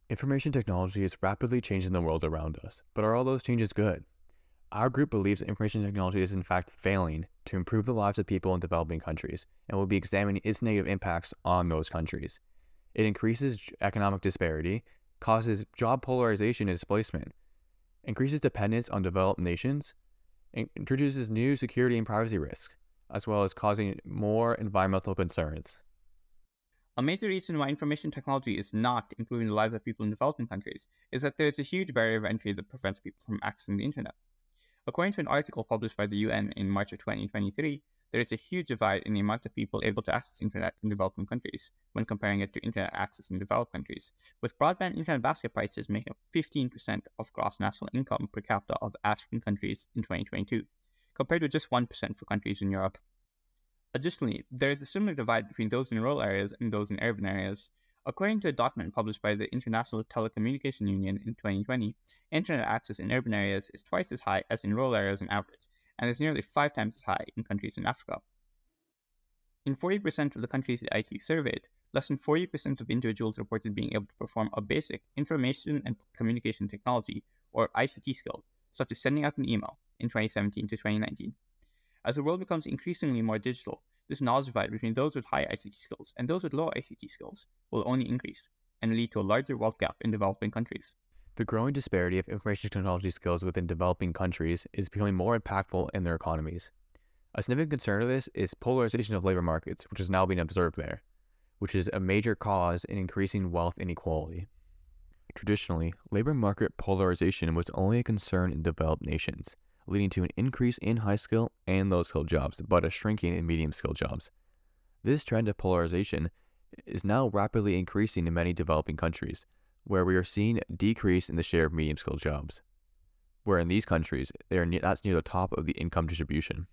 Information technology is rapidly changing the world around us, but are all those changes good? Our group believes that information technology is in fact failing to improve the lives of people in developing countries, and will be examining its negative impacts on those countries. It increases economic disparity, causes job polarization and displacement, increases dependence on developed nations, and introduces new security and privacy risks, as well as causing more environmental concerns. A major reason why information technology is not improving the lives of people in developing countries is that there is a huge barrier of entry that prevents people from accessing the internet. According to an article published by the UN in March of 2023, there is a huge divide in the amount of people able to access internet in developing countries when comparing it to internet access in developed countries, with broadband internet basket prices making up 15% of gross national income per capita of African countries in 2022, compared with just 1% for countries in Europe. Additionally, there is a similar divide between those in rural areas and those in urban areas. According to a document published by the International Telecommunication Union in 2020, internet access in urban areas is twice as high as in rural areas on average, and is nearly 5 times as high in countries in Africa. In 40% of the countries the IT surveyed, less than 40% of individuals reported being able to perform a basic information and communication technology, or ICT skill, such as sending out an email, in 2017 to 2019. As the world becomes increasingly more digital, this knowledge divide between those with high ICT skills and those with low ICT skills will only increase and lead to a larger wealth gap in developing countries. The growing disparity of information technology skills within developing countries is becoming more impactful in their economies. A significant concern of this is polarization of labor markets, which is now being observed there, which is a major cause in increasing wealth inequality. Traditionally, labor market polarization was only a concern in developed nations, leading to an increase in high skill and low skill jobs, but a shrinking in medium skill jobs. This trend of polarization is now rapidly increasing in many developing countries, where we are seeing a decrease in the share of medium skilled jobs, where in these countries, that's near the top of the income distribution.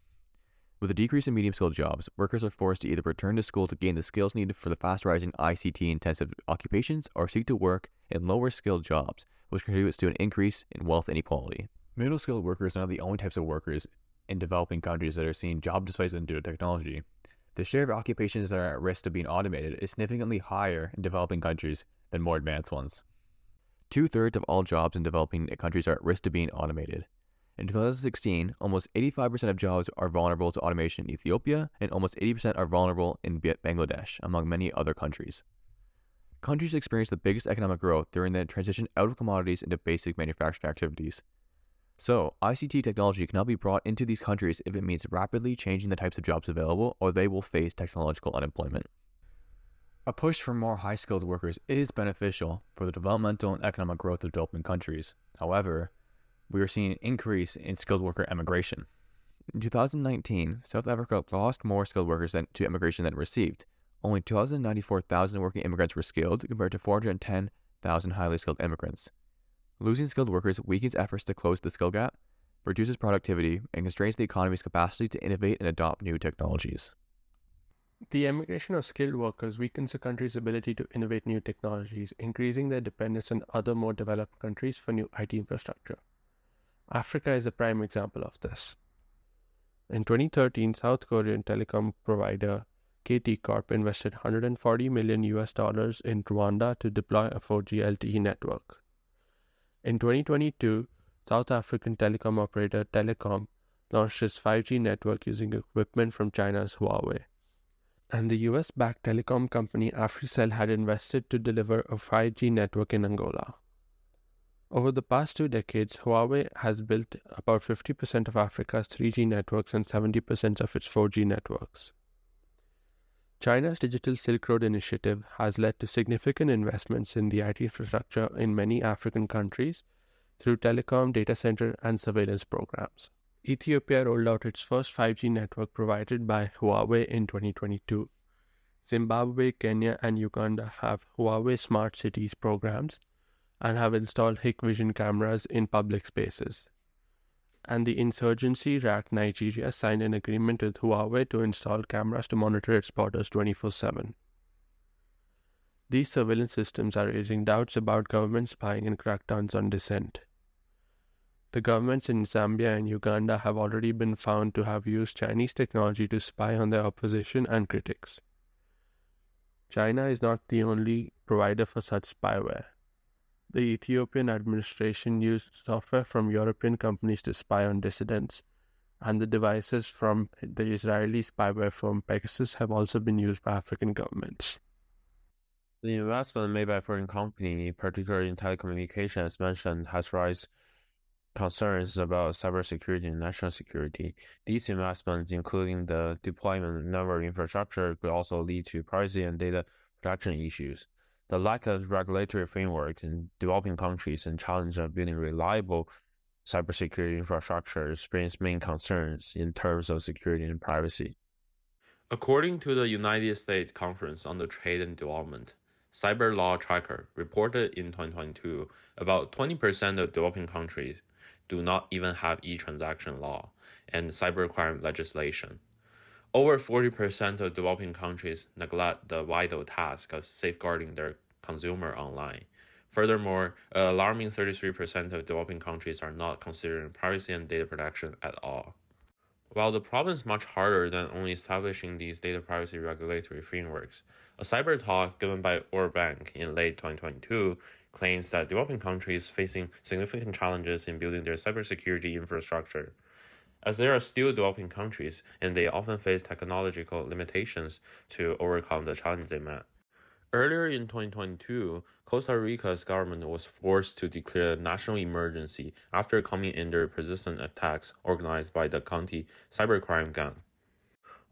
With a decrease in medium skilled jobs, workers are forced to either return to school to gain the skills needed for the fast rising ICT intensive occupations or seek to work in lower skilled jobs, which contributes to an increase in wealth inequality. Middle skilled workers are not the only types of workers in developing countries that are seeing job displacement due to technology. The share of occupations that are at risk of being automated is significantly higher in developing countries than more advanced ones. Two-thirds of all jobs in developing countries are at risk of being automated. In 2016, almost 85% of jobs are vulnerable to automation in Ethiopia, and almost 80% are vulnerable in Bangladesh, among many other countries. Countries experience the biggest economic growth during the transition out of commodities into basic manufacturing activities. So, ICT technology cannot be brought into these countries if it means rapidly changing the types of jobs available, or they will face technological unemployment. A push for more high-skilled workers is beneficial for the developmental and economic growth of developing countries. However, we are seeing an increase in skilled worker emigration. In 2019, South Africa lost more skilled workers to immigration than it received. Only 294,000 working immigrants were skilled compared to 410,000 highly skilled immigrants. Losing skilled workers weakens efforts to close the skill gap, reduces productivity, and constrains the economy's capacity to innovate and adopt new technologies. The emigration of skilled workers weakens a country's ability to innovate new technologies, increasing their dependence on other more developed countries for new IT infrastructure. Africa is a prime example of this. In 2013, South Korean telecom provider KT Corp invested $140 million in Rwanda to deploy a 4G LTE network. In 2022, South African telecom operator Telecom launched its 5G network using equipment from China's Huawei. And the US-backed telecom company Africell had invested to deliver a 5G network in Angola. Over the past 2 decades, Huawei has built about 50% of Africa's 3G networks and 70% of its 4G networks. China's Digital Silk Road initiative has led to significant investments in the IT infrastructure in many African countries through telecom, data center, and surveillance programs. Ethiopia rolled out its first 5G network provided by Huawei in 2022. Zimbabwe, Kenya, and Uganda have Huawei Smart Cities programs and have installed Hikvision cameras in public spaces. And the insurgency-racked Nigeria signed an agreement with Huawei to install cameras to monitor its borders 24/7. These surveillance systems are raising doubts about government spying and crackdowns on dissent. The governments in Zambia and Uganda have already been found to have used Chinese technology to spy on their opposition and critics. China is not the only provider for such spyware. The Ethiopian administration used software from European companies to spy on dissidents, and the devices from the Israeli spyware firm Pegasus have also been used by African governments. The investment made by foreign companies, particularly in telecommunications, as mentioned, has raised concerns about cybersecurity and national security. These investments, including the deployment of network infrastructure, could also lead to privacy and data protection issues. The lack of regulatory frameworks in developing countries and challenge of building reliable cybersecurity infrastructure brings main concerns in terms of security and privacy. According to the United States Conference on the Trade and Development, Cyber Law Tracker reported in 2022 about 20% of developing countries do not even have e-transaction law and cybercrime legislation. Over 40% of developing countries neglect the vital task of safeguarding their consumer online. Furthermore, an alarming 33% of developing countries are not considering privacy and data protection at all. While the problem is much harder than only establishing these data privacy regulatory frameworks, a cyber talk given by World Bank in late 2022 claims that developing countries facing significant challenges in building their cybersecurity infrastructure. As they are still developing countries, and they often face technological limitations to overcome the challenge they met. Earlier in 2022, Costa Rica's government was forced to declare a national emergency after coming under persistent attacks organized by the county cybercrime gang.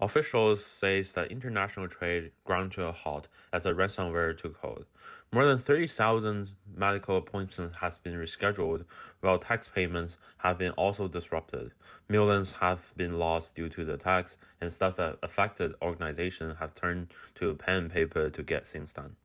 Officials say that international trade ground to a halt as a ransomware took hold. More than 30,000 medical appointments have been rescheduled, while tax payments have been also disrupted. Millions have been lost due to the attacks, and staff that affected organizations have turned to pen and paper to get things done.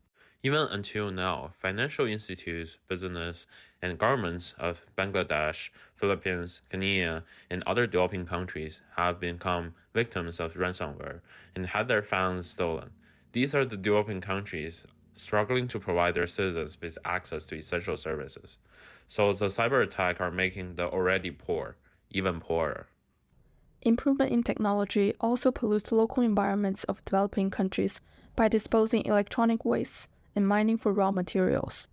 Even until now, financial institutes, business, and governments of Bangladesh, Philippines, Kenya, and other developing countries have become victims of ransomware and had their funds stolen. These are the developing countries struggling to provide their citizens with access to essential services. So the cyber attacks are making the already poor even poorer. Improvement in technology also pollutes local environments of developing countries by disposing electronic wastes and mining for raw materials.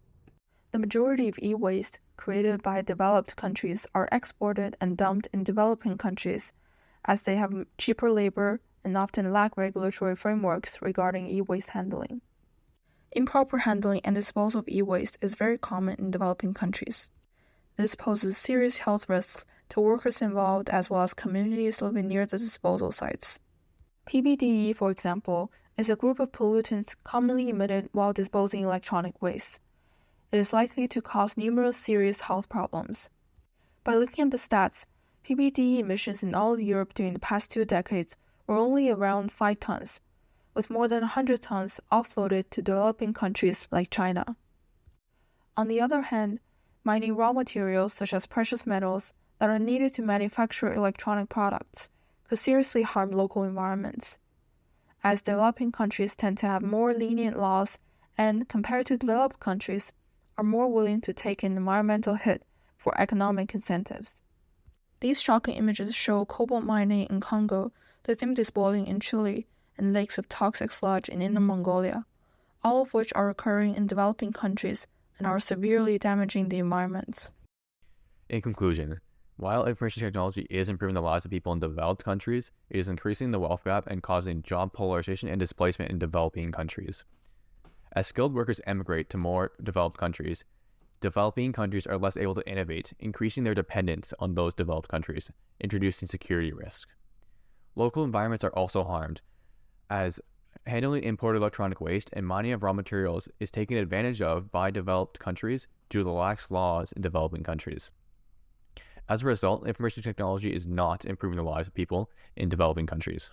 The majority of e-waste created by developed countries are exported and dumped in developing countries, as they have cheaper labor and often lack regulatory frameworks regarding e-waste handling. Improper handling and disposal of e-waste is very common in developing countries. This poses serious health risks to workers involved as well as communities living near the disposal sites. PBDE, for example, is a group of pollutants commonly emitted while disposing electronic waste. It is likely to cause numerous serious health problems. By looking at the stats, PBDE emissions in all of Europe during the past 2 decades were only around 5 tons, with more than 100 tons offloaded to developing countries like China. On the other hand, mining raw materials such as precious metals that are needed to manufacture electronic products could seriously harm local environments, as developing countries tend to have more lenient laws and, compared to developed countries, are more willing to take an environmental hit for economic incentives. These shocking images show cobalt mining in Congo, lithium disposing in Chile, and lakes of toxic sludge in Inner Mongolia, all of which are occurring in developing countries and are severely damaging the environment. In conclusion, while information technology is improving the lives of people in developed countries, it is increasing the wealth gap and causing job polarization and displacement in developing countries. As skilled workers emigrate to more developed countries, developing countries are less able to innovate, increasing their dependence on those developed countries, introducing security risk. Local environments are also harmed, as handling imported electronic waste and mining of raw materials is taken advantage of by developed countries due to the lax laws in developing countries. As a result, information technology is not improving the lives of people in developing countries.